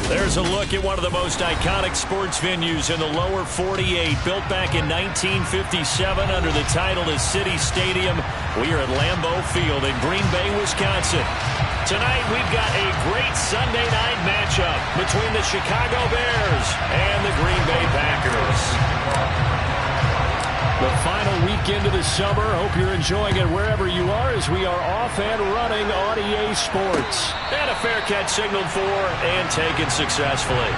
There's a look at one of the most iconic sports venues in the lower 48, built back in 1957 under the title of City Stadium. We are at Lambeau Field in Green Bay, Wisconsin. Tonight we've got a great Sunday night matchup between the Chicago Bears and the Green Bay Packers. The final weekend of the summer. Hope you're enjoying it wherever you are as we are off and running on EA Sports. And a fair catch signaled for and taken successfully.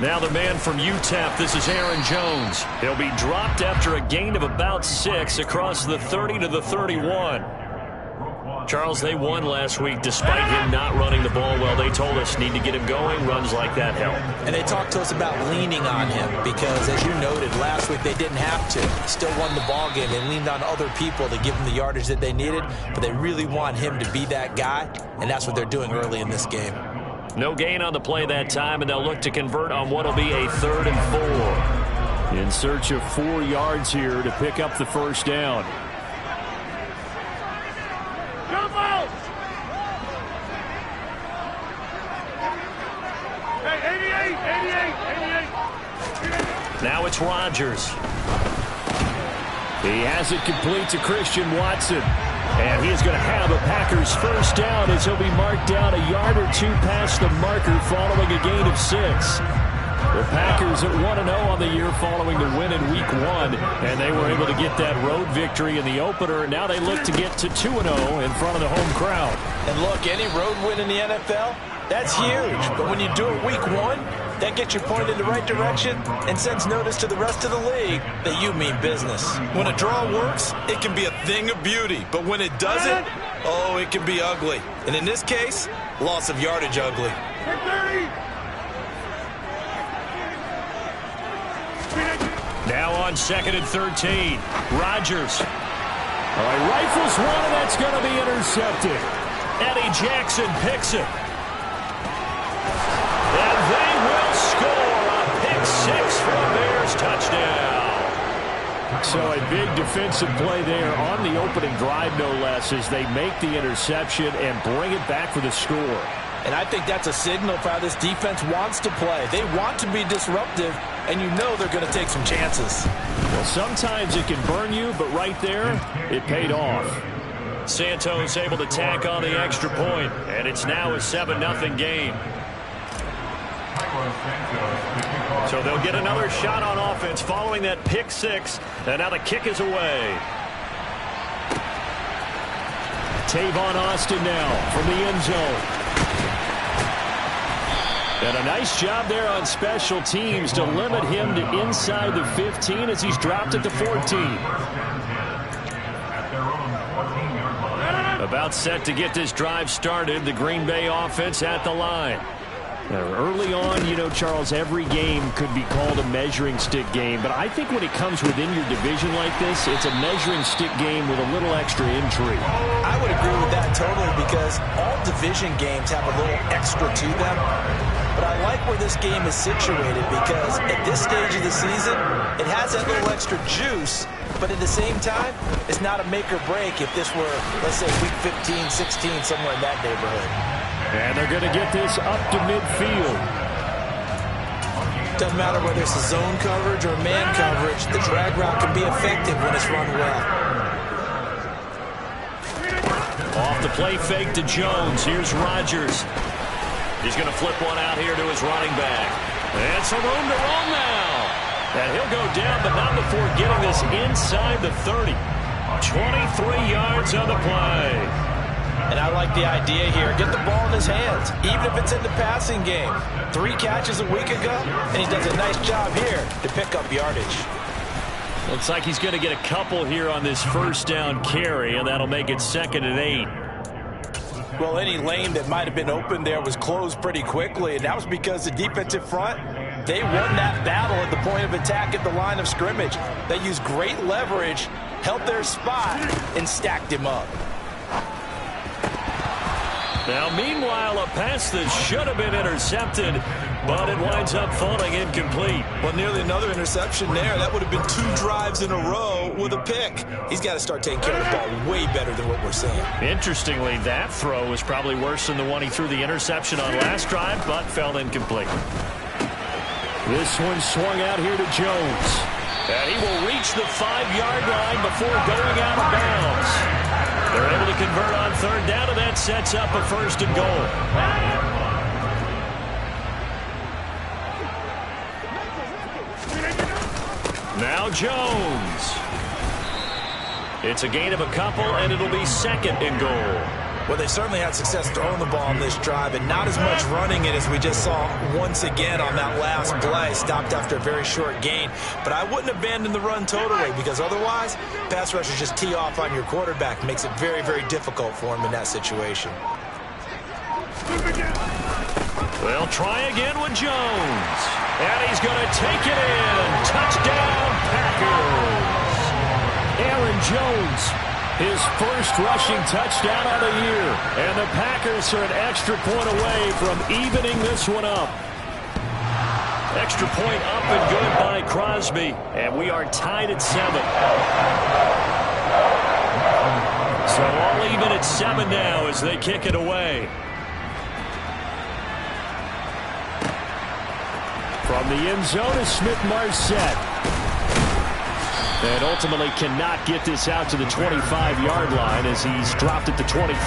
Now the man from UTEP, this is Aaron Jones. He'll be dropped after a gain of about 6 across the 30 to the 31. Charles, they won last week despite him not running the ball well. They told us need to get him going. Runs like that help. And they talked to us about leaning on him because, as you noted, last week they didn't have to. Still won the ball game. They leaned on other people to give them the yardage that they needed, but they really want him to be that guy, and that's what they're doing early in this game. No gain on the play that time, and they'll look to convert on what will be a 3rd and 4. In search of 4 yards here to pick up the first down. Jump out! Hey, 88! Now it's Rodgers. He has it complete to Christian Watson. And he is going to have a Packers first down as he'll be marked down a yard or 2 past the marker following a gain of 6. The Packers at 1-0 on the year following the win in Week 1, and they were able to get that road victory in the opener, and now they look to get to 2-0 in front of the home crowd. And look, any road win in the NFL, that's huge. But when you do it Week 1, that gets you pointed in the right direction and sends notice to the rest of the league that you mean business. When a draw works, it can be a thing of beauty. But when it doesn't, oh, it can be ugly. And in this case, loss of yardage ugly. Now on 2nd and 13, Rodgers. All right, rifles one, and that's going to be intercepted. Eddie Jackson picks it. And they will score a pick 6 for a Bears touchdown. So a big defensive play there on the opening drive, no less, as they make the interception and bring it back for the score. And I think that's a signal for how this defense wants to play. They want to be disruptive, and you know they're going to take some chances. Well, sometimes it can burn you, but right there, it paid off. Santos able to tack on the extra point, and it's now a 7-0 game. So they'll get another shot on offense following that pick 6, and now the kick is away. Tavon Austin now from the end zone. And a nice job there on special teams to limit him to inside the 15 as he's dropped at the 14. About set to get this drive started, the Green Bay offense at the line. Now, early on, you know, Charles, every game could be called a measuring stick game, but I think when it comes within your division like this, it's a measuring stick game with a little extra intrigue. I would agree with that totally because all division games have a little extra to them. But I like where this game is situated because at this stage of the season, it has that little extra juice, but at the same time, it's not a make or break if this were, let's say, week 15, 16, somewhere in that neighborhood. And they're going to get this up to midfield. Doesn't matter whether it's a zone coverage or man coverage, the drag route can be effective when it's run well. Off the play fake to Jones. Here's Rodgers. He's going to flip one out here to his running back. And some room to run now. And he'll go down, but not before getting this inside the 30. 23 yards on the play. And I like the idea here. Get the ball in his hands, even if it's in the passing game. 3 catches a week ago, and he does a nice job here to pick up yardage. Looks like he's going to get a couple here on this first down carry, and that'll make it 2nd and 8. Well, any lane that might have been open there was closed pretty quickly, and that was because the defensive front, they won that battle at the point of attack at the line of scrimmage. They used great leverage, held their spot, and stacked him up. Now, meanwhile, a pass that should have been intercepted, but it winds up falling incomplete. Well, nearly another interception there. That would have been 2 drives in a row with a pick. He's got to start taking care of the ball way better than what we're seeing. Interestingly, that throw was probably worse than the one he threw the interception on last drive, but fell incomplete. This one swung out here to Jones. And he will reach the 5-yard line before going out of bounds. They're able to convert on third down, and that sets up a 1st and goal. Now Jones. It's a gain of a couple, and it'll be 2nd and goal. Well, they certainly had success throwing the ball on this drive, and not as much running it as we just saw once again on that last play. Stopped after a very short gain. But I wouldn't abandon the run totally, because otherwise, pass rushers just tee off on your quarterback. Makes it very, very difficult for him in that situation. They'll try again with Jones. And he's going to take it in. Touchdown, Packers. Aaron Jones, his first rushing touchdown of the year. And the Packers are an extra point away from evening this one up. Extra point up and good by Crosby. And we are tied at 7. So all even at 7 now as they kick it away. From the end zone is Smith-Marset. And ultimately cannot get this out to the 25-yard line as he's dropped at the 23.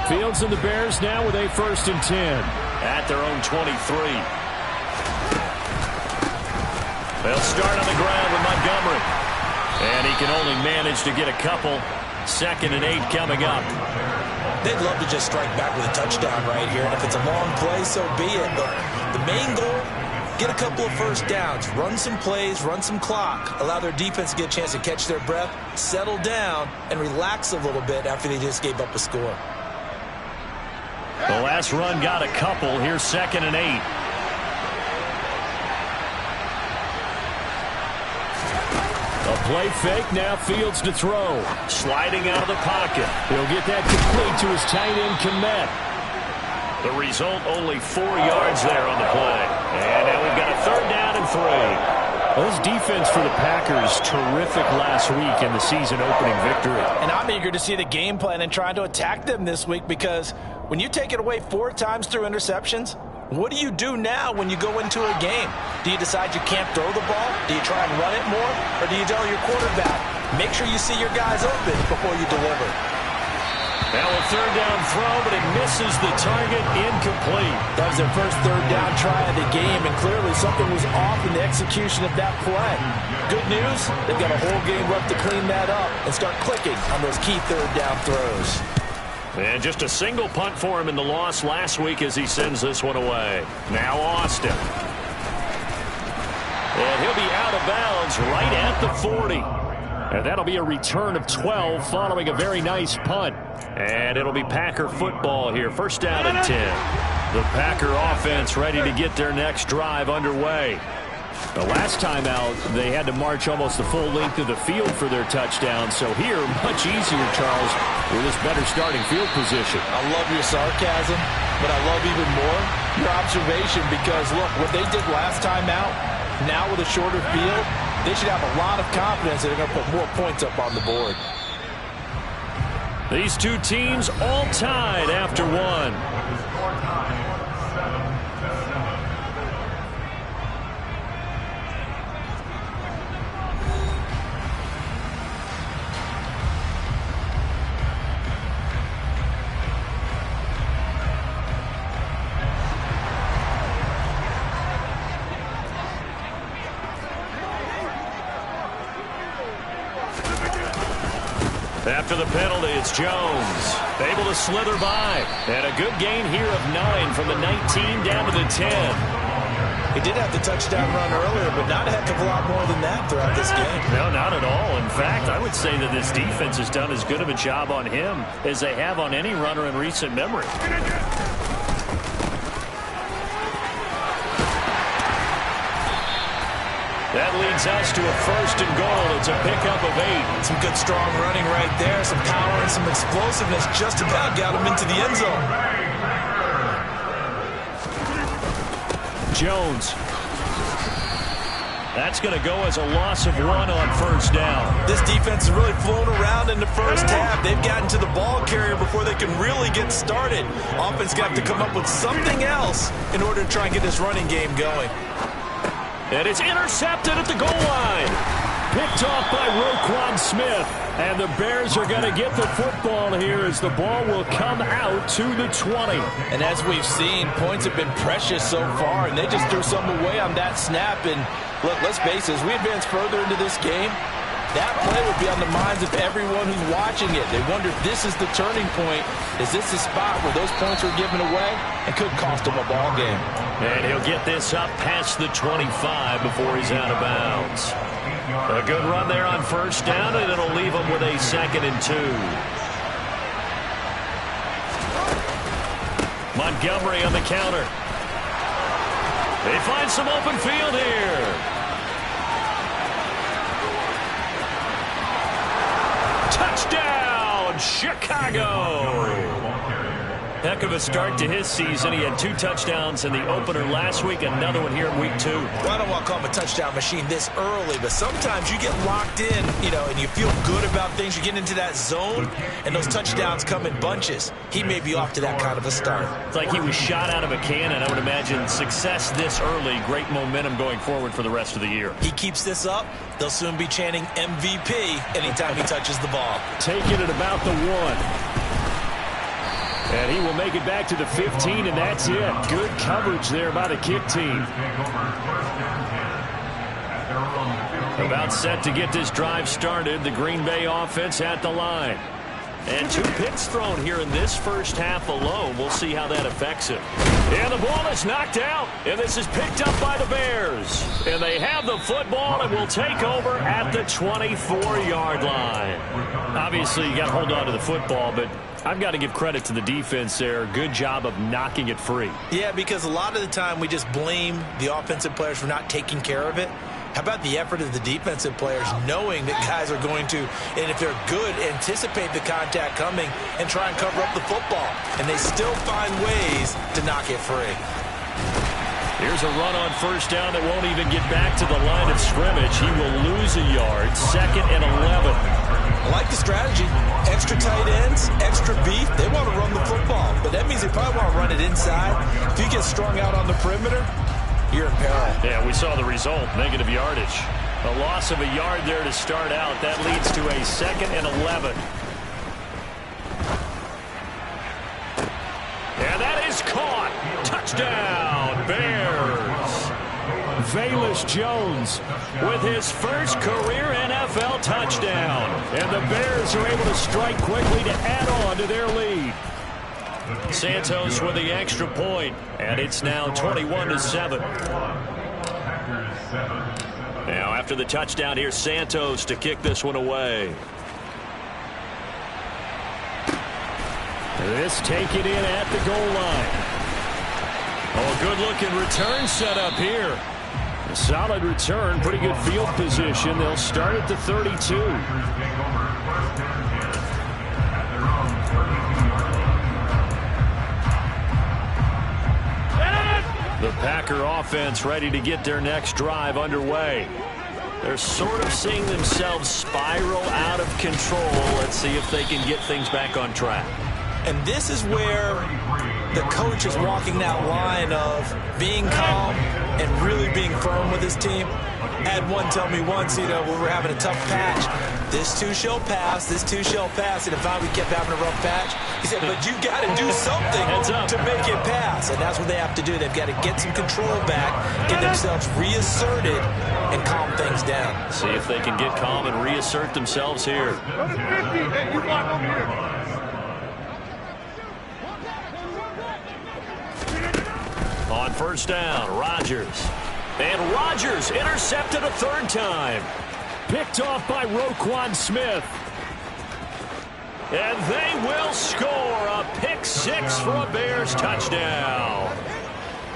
Fields and the Bears now with a 1st and 10 at their own 23. They'll start on the ground with Montgomery. And he can only manage to get a couple. 2nd and 8 coming up. They'd love to just strike back with a touchdown right here. And if it's a long play, so be it. But the main goal, get a couple of first downs. Run some plays, run some clock. Allow their defense to get a chance to catch their breath, settle down, and relax a little bit after they just gave up a score. The last run got a couple. Here's 2nd and 8. A play fake, now Fields to throw. Sliding out of the pocket. He'll get that complete to his tight end, Kmet. The result, only 4 yards there on the play. And now we've got a 3rd down and 3. Well, this defense for the Packers, terrific last week in the season-opening victory. And I'm eager to see the game plan and trying to attack them this week, because when you take it away 4 times through interceptions, what do you do now when you go into a game? Do you decide you can't throw the ball? Do you try and run it more? Or do you tell your quarterback, make sure you see your guys open before you deliver? Now a 3rd down throw, but it misses the target, incomplete. That was their first 3rd down try of the game, and clearly something was off in the execution of that play. Good news, they've got a whole game left to clean that up and start clicking on those key 3rd down throws. And just a single punt for him in the loss last week as he sends this one away. Now Austin. And he'll be out of bounds right at the 40. And that'll be a return of 12 following a very nice punt. And it'll be Packer football here. 1st down and 10. The Packer offense ready to get their next drive underway. The last time out, they had to march almost the full length of the field for their touchdown. So here, much easier, Charles, with this better starting field position. I love your sarcasm, but I love even more your observation, because, look, what they did last time out, now with a shorter field, they should have a lot of confidence that they're going to put more points up on the board. These two teams all tied after one. After the penalty, it's Jones. Able to slither by. And a good gain here of 9 from the 19 down to the 10. He did have the touchdown run earlier, but not a heck of a lot more than that throughout this game. No, not at all. In fact, I would say that this defense has done as good of a job on him as they have on any runner in recent memory. That leads us to a 1st and goal. It's a pickup of 8. Some good, strong running right there. Some power and some explosiveness. Just about got him into the end zone. Jones. That's going to go as a loss of 1 on 1st down. This defense has really flown around in the first half. They've gotten to the ball carrier before they can really get started. Offense got to come up with something else in order to try and get this running game going. And it's intercepted at the goal line. Picked off by Roquan Smith. And the Bears are going to get the football here as the ball will come out to the 20. And as we've seen, points have been precious so far, and they just threw some away on that snap. And look, let's face it, as we advance further into this game, that play would be on the minds of everyone who's watching it. They wonder if this is the turning point. Is this the spot where those points were given away and could cost them a ball game? And he'll get this up past the 25 before he's out of bounds. A good run there on 1st down, and it'll leave him with a 2nd and 2. Montgomery on the counter. They find some open field here. Touchdown, Chicago! Heck of a start to his season. He had 2 touchdowns in the opener last week, another one here in week 2. Well, I don't want to call him a touchdown machine this early, but sometimes you get locked in, and you feel good about things. You get into that zone, and those touchdowns come in bunches. He may be off to that kind of a start. It's like he was shot out of a cannon. I would imagine success this early, great momentum going forward for the rest of the year. He keeps this up, they'll soon be chanting MVP anytime he touches the ball. Taking it about the 1. And he will make it back to the 15, and that's it. Good coverage there by the kick team. About set to get this drive started. The Green Bay offense at the line. And 2 picks thrown here in this first half alone. We'll see how that affects it. And the ball is knocked out. And this is picked up by the Bears. And they have the football and will take over at the 24-yard line. Obviously, you got to hold on to the football, but I've got to give credit to the defense there. Good job of knocking it free. Yeah, because a lot of the time we just blame the offensive players for not taking care of it. How about the effort of the defensive players knowing that guys are going to, and if they're good, anticipate the contact coming and try and cover up the football. And they still find ways to knock it free. Here's a run on first down that won't even get back to the line of scrimmage. He will lose a yard. 2nd and 11. I like the strategy. Extra tight ends, extra beef. They want to run the football, but that means they probably want to run it inside. If you get strung out on the perimeter, you're in peril. Yeah, we saw the result, negative yardage. A loss of a yard there to start out. That leads to a 2nd and 11. And that is caught. Touchdown, Bears. Velus Jones With his first career NFL touchdown. And the Bears are able to strike quickly to add on to their lead. Santos with the extra point, and it's now 21-7. Now after the touchdown, here's Santos to kick this one away. This taken in at the goal line. Oh, good-looking return set up here. A solid return, pretty good field position. They'll start at the 32. The Packer offense ready to get their next drive underway. They're sort of seeing themselves spiral out of control. Let's see if they can get things back on track. And this is where the coach is walking that line of being calm and really being firm with his team. I had one tell me once, when we were having a tough patch, this too shall pass, this too shall pass. And if we kept having a rough patch, he said, but you got to do something to make it pass. And that's what they have to do. They've got to get some control back, get themselves reasserted, and calm things down. See if they can get calm and reassert themselves here. On first down, Rodgers. And Rodgers intercepted a 3rd time. Picked off by Roquan Smith. And they will score a pick-6 for a Bears touchdown.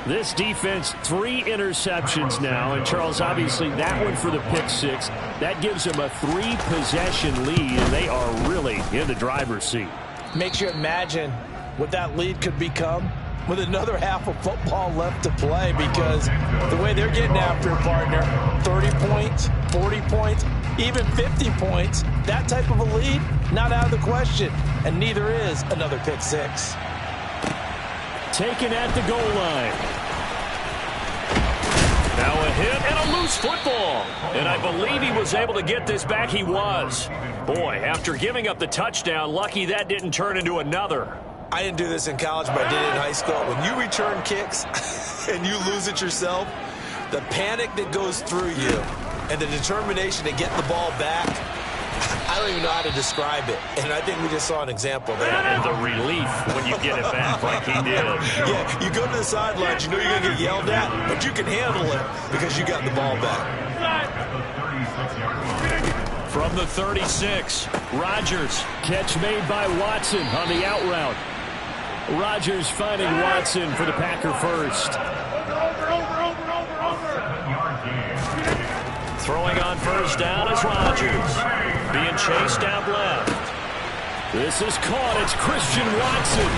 This defense, 3 interceptions now. And, Charles, obviously that one for the pick-6. That gives them a 3-possession lead, and they are really in the driver's seat. Makes you imagine what that lead could become with another half of football left to play, because the way they're getting after a partner, 30 points, 40 points, even 50 points, that type of a lead, not out of the question. And neither is another pick-6. Taken at the goal line. Now a hit and a loose football. And I believe he was able to get this back. He was. Boy, after giving up the touchdown, lucky that didn't turn into another. I didn't do this in college, but I did it in high school. When you return kicks and you lose it yourself, the panic that goes through you and the determination to get the ball back, I don't even know how to describe it. And I think we just saw an example there. And the relief when you get it back like he did. Yeah, you go to the sidelines, you know you're going to get yelled at, but you can handle it because you got the ball back. From the 36, Rodgers. Catch made by Watson on the out route. Rodgers finding Watson for the Packer first. Throwing on first down is Rodgers. Being chased out left. This is caught. It's Christian Watson.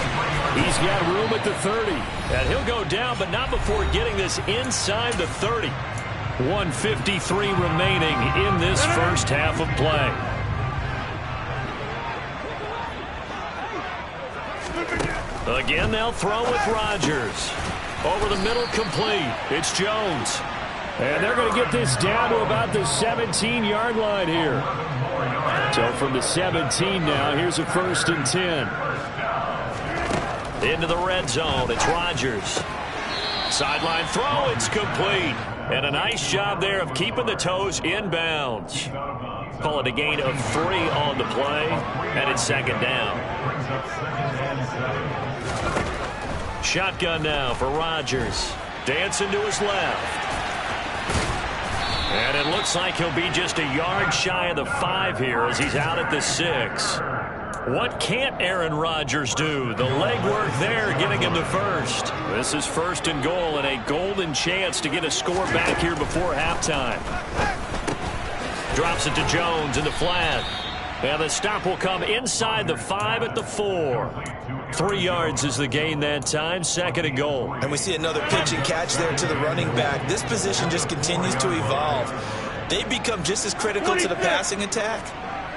He's got room at the 30. And he'll go down, but not before getting this inside the 30. 1:53 remaining in this first half of play. Again, they'll throw with Rodgers. Over the middle, complete. It's Jones. And they're going to get this down to about the 17-yard line here. So from the 17 now, here's a 1st and 10. Into the red zone, it's Rodgers. Sideline throw, it's complete. And a nice job there of keeping the toes inbounds. Call it a gain of 3 on the play, and it's 2nd down. Shotgun now for Rodgers. Dancing to his left. And it looks like he'll be just a yard shy of the 5 here as he's out at the 6. What can't Aaron Rodgers do? The legwork there getting him to first. This is 1st and goal and a golden chance to get a score back here before halftime. Drops it to Jones in the flat. And the stop will come inside the 5 at the 4. 3 yards is the gain that time. 2nd and goal. And we see another pitch and catch there to the running back. This position just continues to evolve. They become just as critical to the passing attack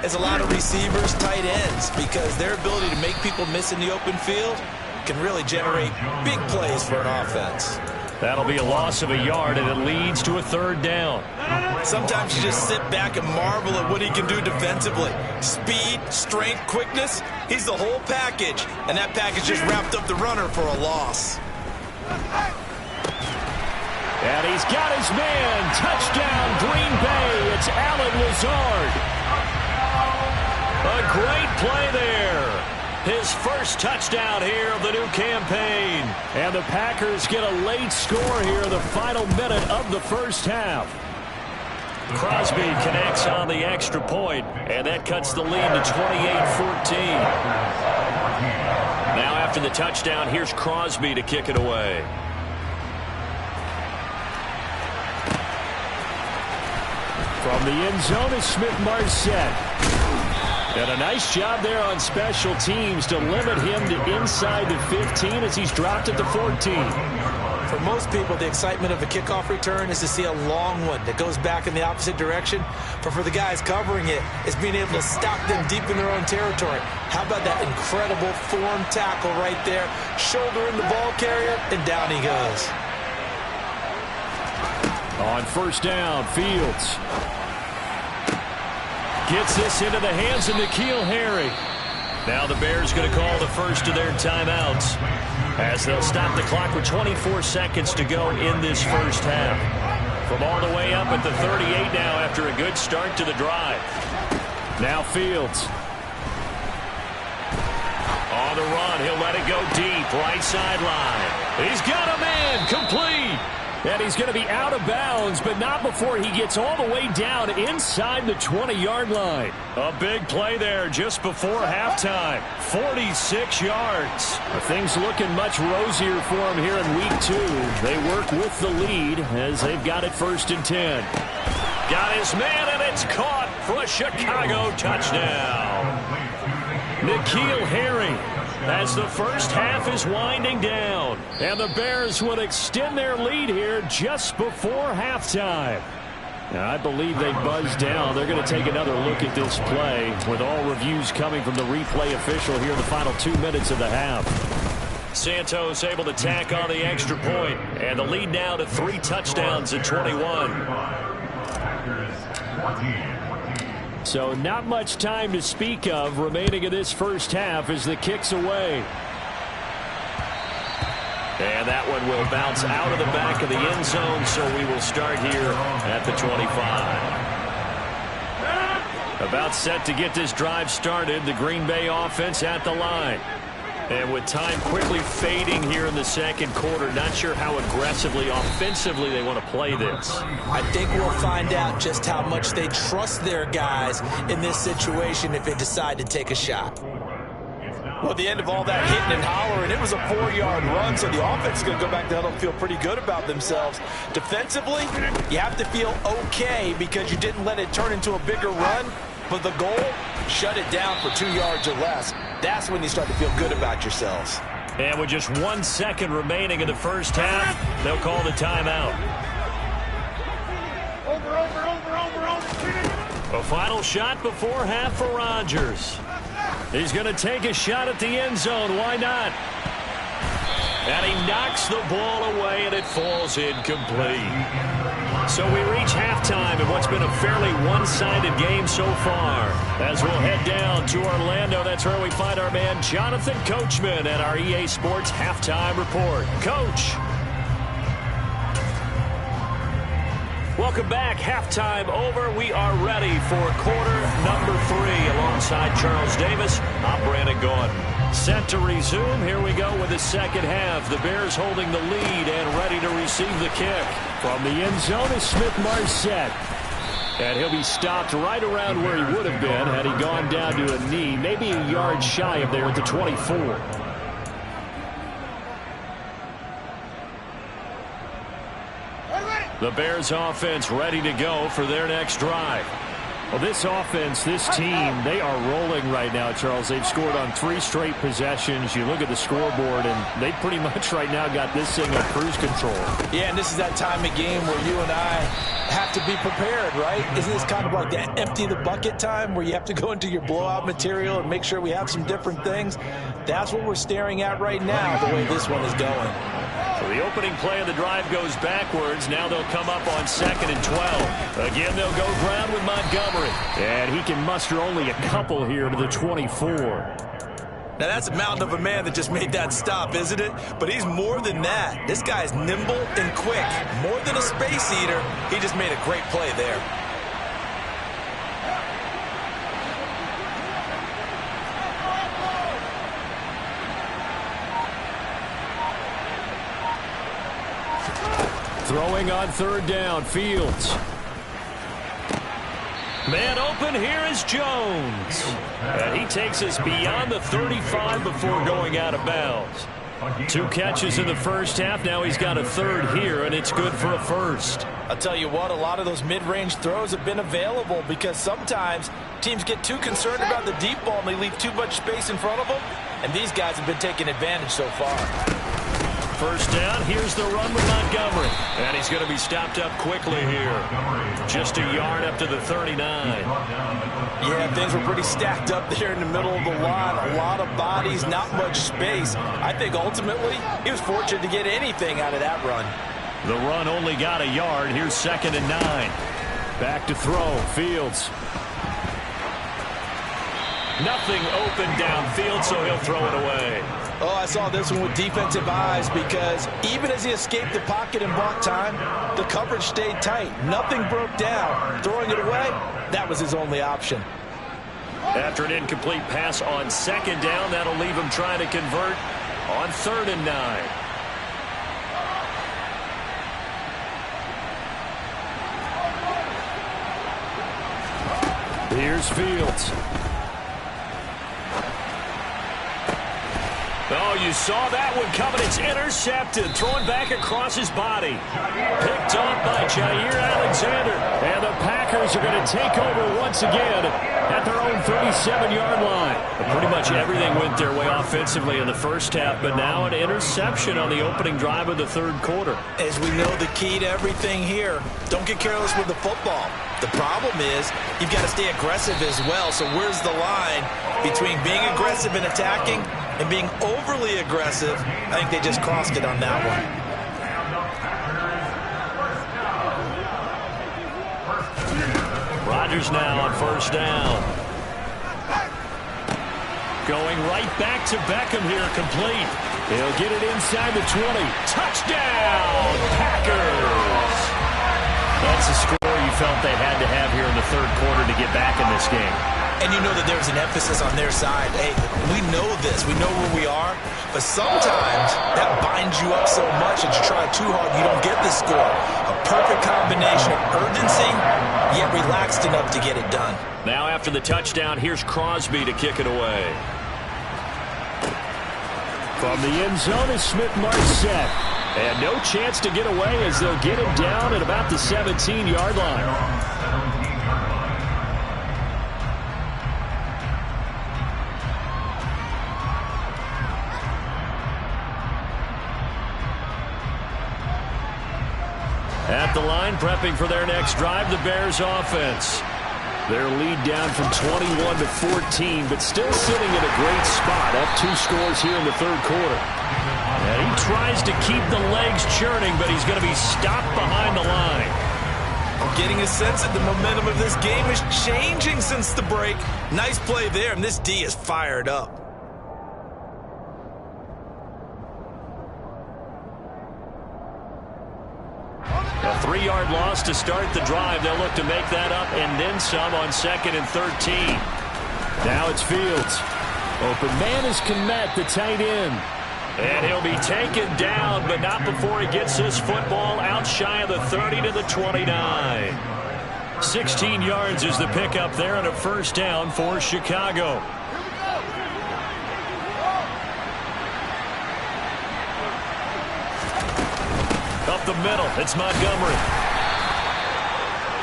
as a lot of receivers, tight ends, because their ability to make people miss in the open field can really generate big plays for an offense. That'll be a loss of a yard, and it leads to a 3rd down. Sometimes you just sit back and marvel at what he can do defensively. Speed, strength, quickness, he's the whole package. And that package just wrapped up the runner for a loss. And he's got his man. Touchdown, Green Bay. It's Allen Lazard. A great play there. His first touchdown here of the new campaign. And the Packers get a late score here in the final minute of the first half. Crosby connects on the extra point, and that cuts the lead to 28-14. Now after the touchdown, here's Crosby to kick it away. From the end zone is Smith-Marset. And a nice job there on special teams to limit him to inside the 15 as he's dropped at the 14. For most people, the excitement of a kickoff return is to see a long one that goes back in the opposite direction. But for the guys covering it, it's being able to stop them deep in their own territory. How about that incredible form tackle right there? Shoulder in the ball carrier, and down he goes. On 1st down, Fields gets this into the hands of N'Keal Harry. Now the Bears going to call the first of their timeouts as they'll stop the clock with 24 seconds to go in this first half. From all the way up at the 38 now after a good start to the drive. Now Fields. On the run, he'll let it go deep, right sideline. He's got a man, complete. And he's going to be out of bounds, but not before he gets all the way down inside the 20-yard line. A big play there just before halftime. 46 yards. Things looking much rosier for him here in week 2. They work with the lead as they've got it 1st and 10. Got his man, and it's caught for a Chicago touchdown. N'Keal Harry, as the first half is winding down. And the Bears will extend their lead here just before halftime. Now, I believe they buzzed down. They're going to take another look at this play with all reviews coming from the replay official here in the final 2 minutes of the half. Santos able to tack on the extra point, and the lead now to 3 touchdowns at 21. So not much time to speak of remaining in this first half as the kick's away. And that one will bounce out of the back of the end zone, so we will start here at the 25. About set to get this drive started, the Green Bay offense at the line. And with time quickly fading here in the second quarter, not sure how aggressively, offensively they want to play this. I think we'll find out just how much they trust their guys in this situation if they decide to take a shot. Well, at the end of all that hitting and hollering, it was a 4-yard run, so the offense is going to go back to huddle and feel pretty good about themselves. Defensively, you have to feel okay because you didn't let it turn into a bigger run, but the goal, shut it down for 2 yards or less. That's when you start to feel good about yourselves. And with just 1 second remaining in the first half, they'll call the timeout. A final shot before half for Rodgers. He's going to take a shot at the end zone. Why not? And he knocks the ball away, and it falls incomplete. So we reach halftime in what's been a fairly one-sided game so far. As we'll head down to Orlando, that's where we find our man Jonathan Coachman at our EA Sports Halftime Report. Coach. Welcome back. Halftime over. We are ready for quarter number 3 alongside Charles Davis. I'm Brandon Gordon. Set to resume. Here we go with the second half. The Bears holding the lead and ready to receive the kick. From the end zone is Smith-Marset. And he'll be stopped right around where he would have been had he gone down to a knee, maybe a yard shy of there at the 24. The Bears offense ready to go for their next drive. Well, this offense, this team, they are rolling right now, Charles. They've scored on 3 straight possessions. You look at the scoreboard, and they pretty much right now got this thing on cruise control. Yeah, and this is that time of game where you and I have to be prepared, right? Isn't this kind of like that empty the bucket time where you have to go into your blowout material and make sure we have some different things? That's what we're staring at right now, the way this one is going. So the opening play of the drive goes backwards. Now they'll come up on 2nd and 12. Again, they'll go ground with Montgomery. And he can muster only a couple here to the 24. Now, that's a mountain of a man that just made that stop, isn't it? But he's more than that. This guy's nimble and quick. More than a space eater, he just made a great play there. Throwing on 3rd down, Fields. Man open, here is Jones. And he takes us beyond the 35 before going out of bounds. 2 catches in the first half. Now he's got a 3rd here, and it's good for a 1st. I'll tell you what, a lot of those mid-range throws have been available because sometimes teams get too concerned about the deep ball and they leave too much space in front of them. And these guys have been taking advantage so far. 1st down, here's the run with Montgomery. And he's going to be stopped up quickly here. Just a yard up to the 39. Yeah, things were pretty stacked up there in the middle of the line. A lot of bodies, not much space. I think ultimately he was fortunate to get anything out of that run. The run only got a yard. Here's 2nd and 9. Back to throw, Fields. Nothing open downfield, so he'll throw it away. Oh, I saw this one with defensive eyes because even as he escaped the pocket and bought time, the coverage stayed tight. Nothing broke down. Throwing it away, that was his only option. After an incomplete pass on 2nd down, that'll leave him trying to convert on 3rd and 9. Here's Fields. Oh, you saw that one coming. It's intercepted. Thrown back across his body. Picked off by Jair Alexander. And the Packers are going to take over once again at their own 37-yard line. Pretty much everything went their way offensively in the first half, but now an interception on the opening drive of the 3rd quarter. As we know, the key to everything here, don't get careless with the football. The problem is you've got to stay aggressive as well. So where's the line between being aggressive and attacking and being overly aggressive? I think they just crossed it on that one. Rodgers now on 1st down. Going right back to Beckham here, complete. He'll get it inside the 20. Touchdown, Packers! That's a score you felt they had to have here in the 3rd quarter to get back in this game. And you know that there was an emphasis on their side. Hey, we know this. We know where we are. But sometimes that binds you up so much that you try too hard, you don't get the score. A perfect combination of urgency, yet relaxed enough to get it done. Now after the touchdown, here's Crosby to kick it away. From the end zone is Smith-Marset. And no chance to get away as they'll get him down at about the 17-yard line. At the line, prepping for their next drive, the Bears offense. Their lead down from 21 to 14, but still sitting in a great spot, up 2 scores here in the 3rd quarter. And he tries to keep the legs churning, but he's going to be stopped behind the line. I'm getting a sense that the momentum of this game is changing since the break. Nice play there, and this D is fired up. A 3-yard loss to start the drive. They'll look to make that up and then some on 2nd and 13. Now it's Fields. Open man is Kmet, the tight end. And he'll be taken down, but not before he gets this football out shy of the 30 to the 29. 16 yards is the pickup there and a first down for Chicago. Up the middle, it's Montgomery.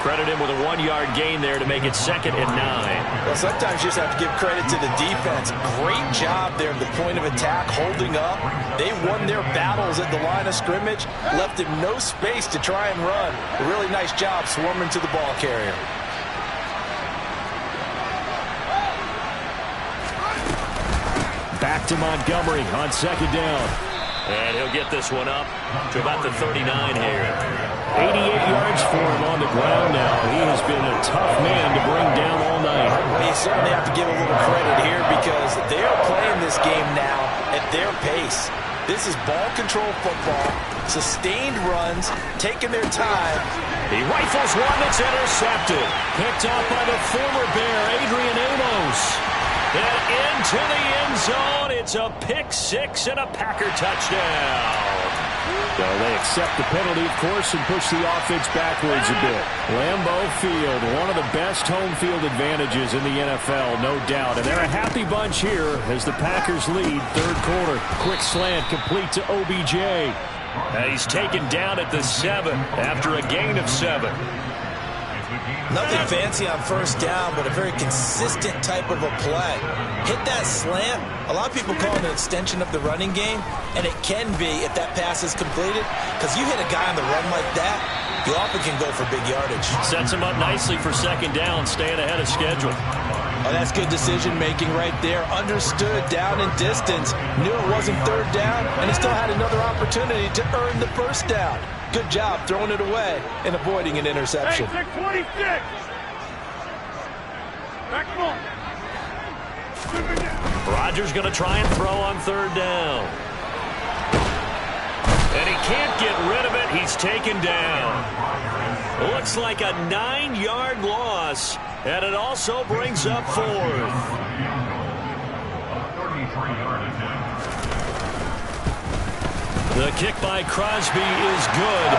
Credit him with a 1-yard gain there to make it 2nd and 9. Well, sometimes you just have to give credit to the defense. Great job there at the point of attack, holding up. They won their battles at the line of scrimmage, left him no space to try and run. A really nice job swarming to the ball carrier. Back to Montgomery on 2nd down. And he'll get this one up to about the 39 here. 88 yards for him on the ground now. He has been a tough man to bring down all night. Well, you certainly have to give a little credit here because they are playing this game now at their pace. This is ball control football, sustained runs, taking their time. He rifles one that's intercepted. Picked off by the former Bear, Adrian Amos. And into the end zone. It's a pick-6 and a Packer touchdown. So they accept the penalty, of course, and push the offense backwards a bit. Lambeau Field, one of the best home field advantages in the NFL, no doubt. And they're a happy bunch here as the Packers lead 3rd quarter. Quick slant complete to OBJ. And he's taken down at the 7 after a gain of 7. Nothing fancy on first down, but a very consistent type of a play. Hit that slant. A lot of people call it an extension of the running game, and it can be if that pass is completed, because you hit a guy on the run like that, you often can go for big yardage. Sets him up nicely for 2nd down, staying ahead of schedule. Oh, that's good decision-making right there. Understood down and distance. Knew it wasn't 3rd down, and he still had another opportunity to earn the 1st down. Good job throwing it away and avoiding an interception. Hey, 626. Back on. Rodgers going to try and throw on 3rd down. And he can't get rid of it. He's taken down. Looks like a 9-yard loss. And it also brings up 4th. The kick by Crosby is good.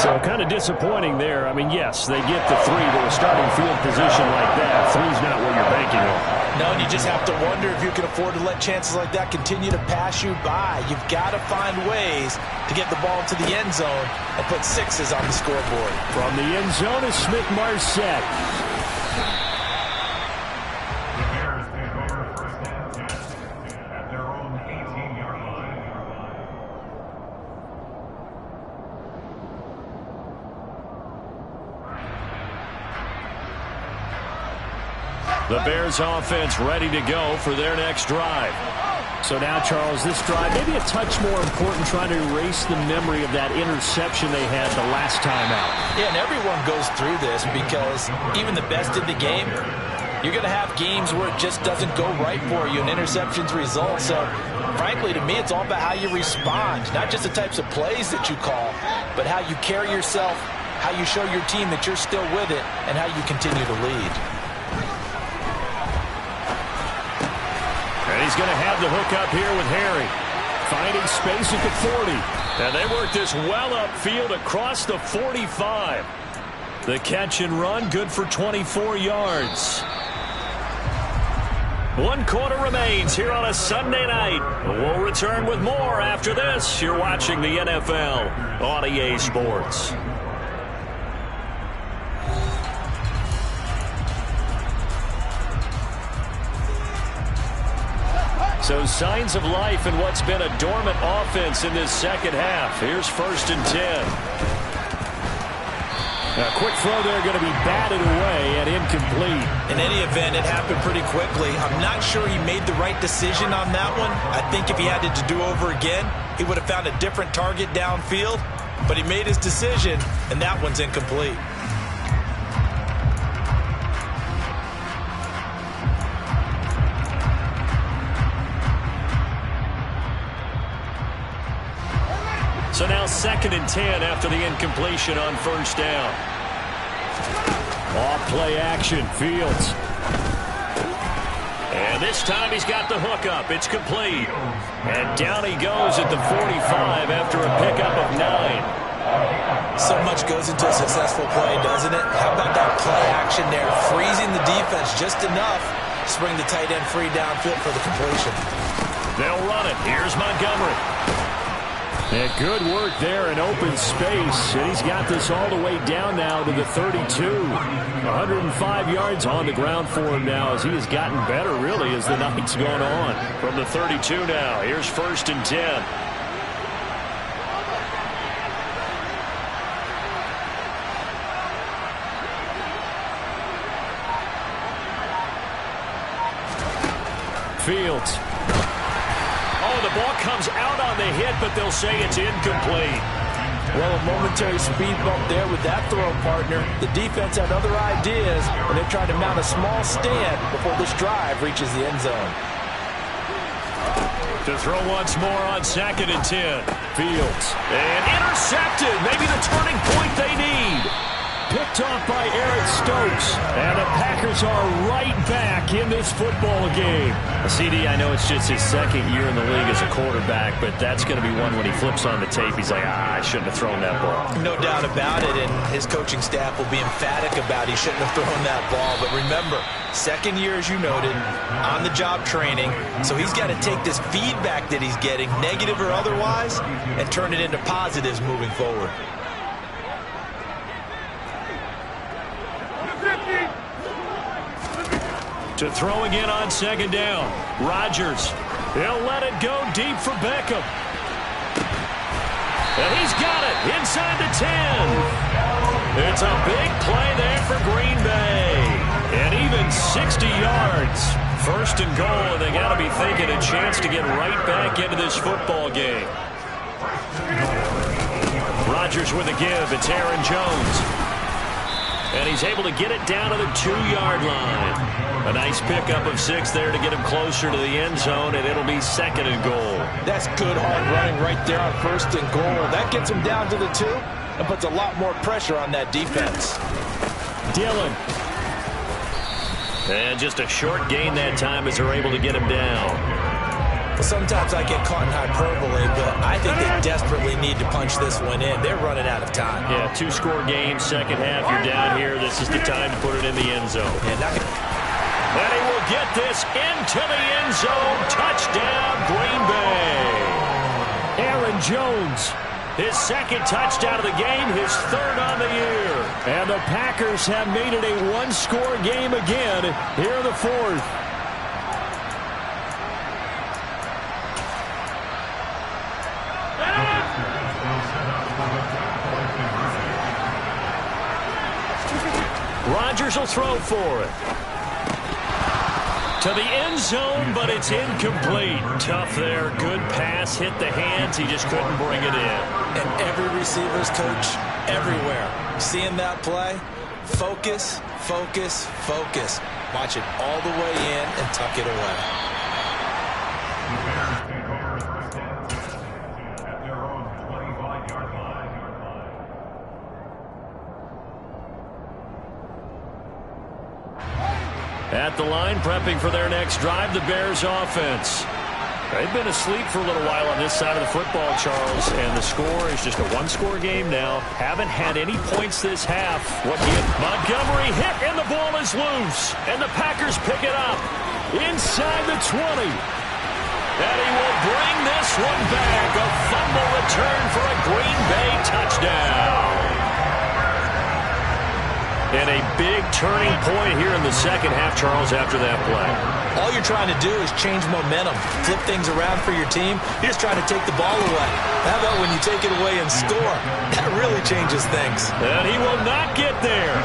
So kind of disappointing there. I mean, yes, they get the 3 to a starting field position like that. 3's not what you're banking on. No, and you just have to wonder if you can afford to let chances like that continue to pass you by. You've got to find ways to get the ball into the end zone and put 6s on the scoreboard. From the end zone is Smith-Marset. The Bears offense ready to go for their next drive. So now, Charles, this drive maybe a touch more important, trying to erase the memory of that interception they had the last time out. Yeah, and everyone goes through this because even the best in the game, you're going to have games where it just doesn't go right for you and interceptions result. So, frankly, to me, it's all about how you respond, not just the types of plays that you call, but how you carry yourself, how you show your team that you're still with it, and how you continue to lead. And he's going to have the hook up here with Harry. Finding space at the 40. And they work this well upfield across the 45. The catch and run, good for 24 yards. 1 quarter remains here on a Sunday night. We'll return with more after this. You're watching the NFL on EA Sports. So signs of life in what's been a dormant offense in this second half. Here's 1st and 10. A quick throw there, going to be batted away and incomplete. In any event, it happened pretty quickly. I'm not sure he made the right decision on that one. I think if he had it to do over again, he would have found a different target downfield. But he made his decision, and that one's incomplete. So now 2nd and 10 after the incompletion on 1st down. Off play action, Fields. And this time he's got the hook up. It's complete. And down he goes at the 45 after a pickup of 9. So much goes into a successful play, doesn't it? How about that play action there? Freezing the defense just enough to bring the tight end free downfield for the completion. They'll run it. Here's Montgomery. And good work there in open space. And he's got this all the way down now to the 32. 105 yards on the ground for him now as he has gotten better, really, as the night's gone on. From the 32 now, here's 1st and 10. Fields. Oh, the ball comes out on the hit, but they'll say it's incomplete. Well, a momentary speed bump there with that throw, partner. The defense had other ideas, and they're trying to mount a small stand before this drive reaches the end zone. To throw once more on 2nd and 10. Fields. And intercepted. Maybe the turning point they need. Picked off by Eric Stokes. And the Packers are right back in this football game. CD, I know it's just his 2nd year in the league as a quarterback, but that's going to be one when he flips on the tape. He's like, I shouldn't have thrown that ball. No doubt about it, and his coaching staff will be emphatic about he shouldn't have thrown that ball. But remember, 2nd year, as you noted, on-the-job training. So he's got to take this feedback that he's getting, negative or otherwise, and turn it into positives moving forward. To throw again on 2nd down. Rodgers. He'll let it go deep for Beckham. And he's got it inside the 10. It's a big play there for Green Bay. And even 60 yards. 1st and goal, and they got to be thinking a chance to get right back into this football game. Rodgers with a give. It's Aaron Jones. And he's able to get it down to the 2-yard line. A nice pickup of 6 there to get him closer to the end zone, and it'll be 2nd and goal. That's good hard running right there on 1st and goal. That gets him down to the 2 and puts a lot more pressure on that defense. Dillon. And just a short gain that time as they're able to get him down. Sometimes I get caught in hyperbole, but I think they desperately need to punch this one in. They're running out of time. Yeah, 2-score game, 2nd half, you're down here. This is the time to put it in the end zone. And he will get this into the end zone. Touchdown, Green Bay. Aaron Jones, his 2nd touchdown of the game, his 3rd on the year. And the Packers have made it a 1-score game again here in the 4th. Rodgers will throw for it. To the end zone, but it's incomplete. Tough there. Good pass. Hit the hands. He just couldn't bring it in. And every receiver's coach everywhere. Seeing that play, focus, focus, focus. Watch it all the way in and tuck it away. At the line, prepping for their next drive, the Bears offense. They've been asleep for a little while on this side of the football, Charles, and the score is just a 1-score game now. Haven't had any points this half. Montgomery hit, and the ball is loose, and the Packers pick it up inside the 20. And he will bring this one back. A fumble return for a Green Bay touchdown. And a big turning point here in the 2nd half, Charles, after that play. All you're trying to do is change momentum, flip things around for your team. You're just trying to take the ball away. How about when you take it away and score? That really changes things. And he will not get there.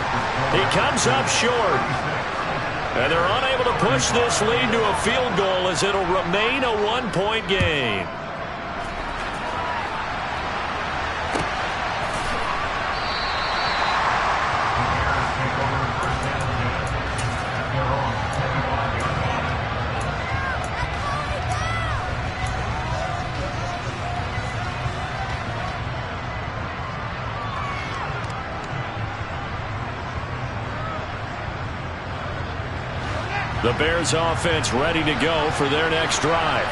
He comes up short. And they're unable to push this lead to a field goal as it'll remain a 1-point game. The Bears offense ready to go for their next drive.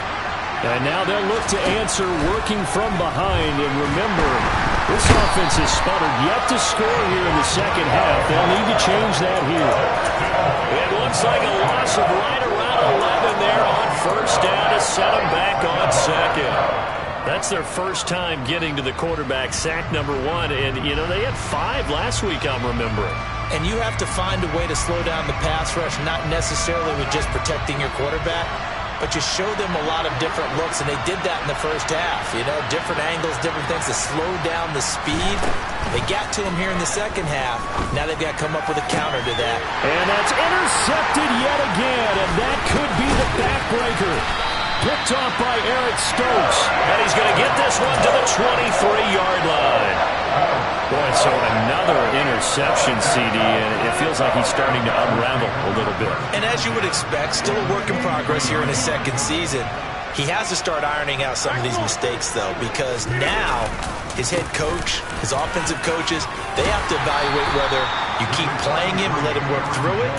And now they'll look to answer working from behind. And remember, This offense has sputtered, yet to score here in the second half. They'll need to change that here. It looks like a loss of right around 11 there on first down to set them back on second. That's their first time getting to the quarterback, sack number 1. And, you know, they had 5 last week, I'm remembering. And you have to find a way to slow down the pass rush, not necessarily with just protecting your quarterback, but you show them a lot of different looks, and they did that in the first half. You know, different angles, different things to slow down the speed. They got to him here in the second half. Now they've got to come up with a counter to that. And that's intercepted yet again, and that could be the backbreaker. Picked off by Eric Stokes. And he's going to get this one to the 23-yard line. Boy, so another interception, CD, and it feels like he's starting to unravel a little bit. And as you would expect, still a work in progress here in his second season. He has to start ironing out some of these mistakes, though, because now his head coach, his offensive coaches, they have to evaluate whether you keep playing him and let him work through it,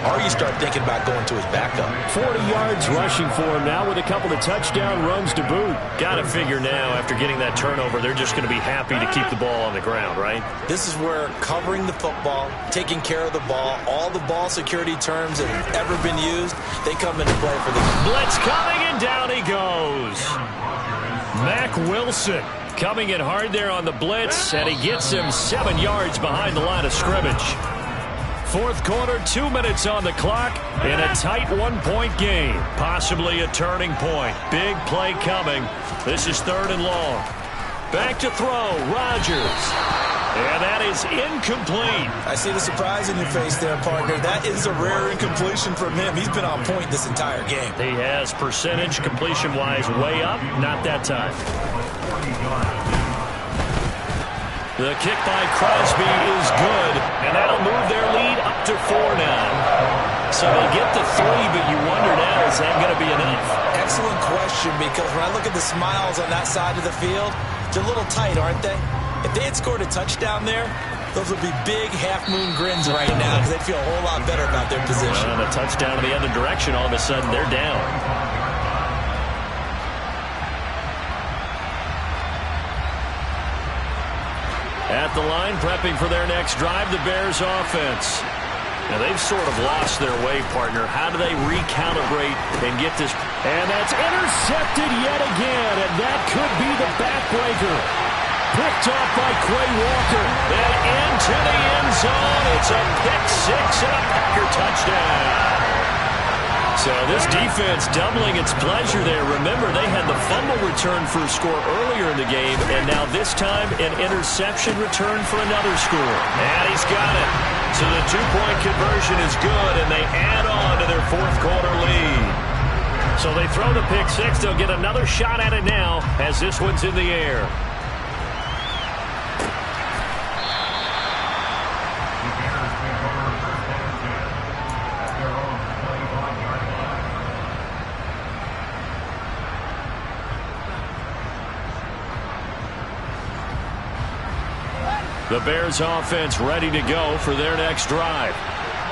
or you start thinking about going to his backup. 40 yards rushing for him now with a couple of touchdown runs to boot. Got to figure now, after getting that turnover, they're just going to be happy to keep the ball on the ground, right? This is where covering the football, taking care of the ball, all the ball security terms that have ever been used, they come into play for the blitz coming, and down he goes. Mac Wilson coming in hard there on the blitz, and he gets him 7 yards behind the line of scrimmage. Fourth quarter, 2 minutes on the clock in a tight one-point game. Possibly a turning point. Big play coming. This is 3rd and long. Back to throw, Rodgers. And that is incomplete. I see the surprise in your face there, partner. That is a rare incompletion from him. He's been on point this entire game. He has percentage completion-wise way up. Not that time. The kick by Crosby is good, and that'll move their lead up to 4 now. So they get to 3, but you wonder now, is that going to be enough? Excellent question, because when I look at the smiles on that side of the field, they're a little tight, aren't they? If they had scored a touchdown there, those would be big half-moon grins right now, because they'd feel a whole lot better about their position. Well, and a touchdown in the other direction, all of a sudden they're down. At the line, prepping for their next drive, the Bears offense. Now, they've sort of lost their way, partner. How do they recalibrate and get this? And that's intercepted yet again, and that could be the backbreaker. Picked off by Quay Walker. And into the end zone. It's a pick 6 and a Packer touchdown. So this defense doubling its pleasure there. Remember, they had the fumble return for a score earlier in the game, and now this time an interception return for another score. And he's got it. So the 2-point conversion is good, and they add on to their fourth quarter lead. So they throw the pick 6. They'll get another shot at it now as this one's in the air. The Bears offense ready to go for their next drive.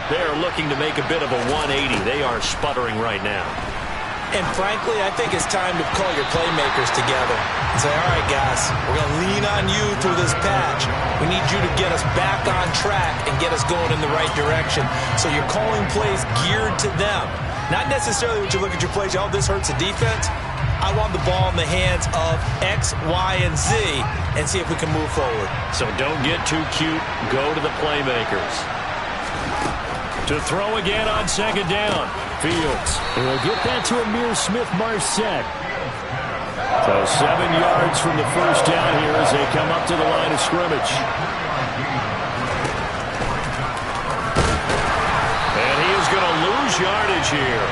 They're looking to make a bit of a 180. They are sputtering right now. And frankly, I think it's time to call your playmakers together and say, all right, guys, we're going to lean on you through this patch. We need you to get us back on track and get us going in the right direction. So you're calling plays geared to them. Not necessarily when you look at your plays, oh, this hurts the defense. I want the ball in the hands of X, Y, and Z and see if we can move forward. So don't get too cute. Go to the playmakers. To throw again on second down. Fields. And we'll get that to Amir Smith-Marset. So 7 yards from the first down here as they come up to the line of scrimmage. And he is going to lose yardage here.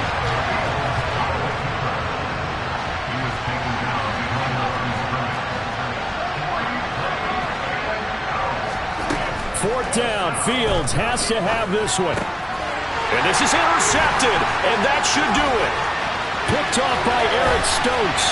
Fourth down. Fields has to have this one. And this is intercepted, and that should do it. Picked off by Eric Stokes.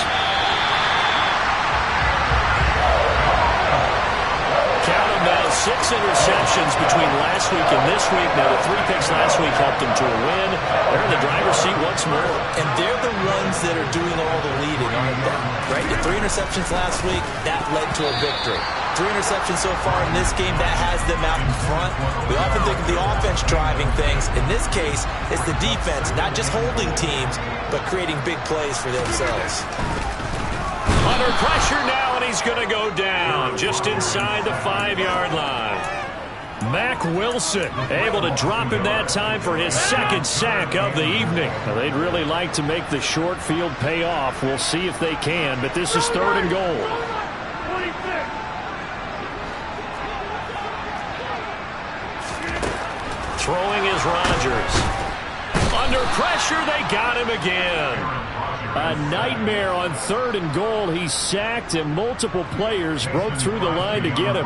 Count him now, interceptions between last week and this week. Now, the 3 picks last week helped them to a win. They're in the driver's seat once more. And they're the ones that are doing all the leading, aren't they? Right? The 3 interceptions last week, that led to a victory. 3 interceptions so far in this game, that has them out in front. We often think of the offense driving things. In this case, it's the defense, not just holding teams, but creating big plays for themselves. Under pressure now, and he's going to go down just inside the 5-yard line. Mack Wilson able to drop him that time for his 2nd sack of the evening. Now, they'd really like to make the short field pay off. We'll see if they can, but this is 3rd and goal. 26. Throwing is Rodgers. Under pressure, they got him again. A nightmare on 3rd and goal. He's sacked, and multiple players broke through the line to get him.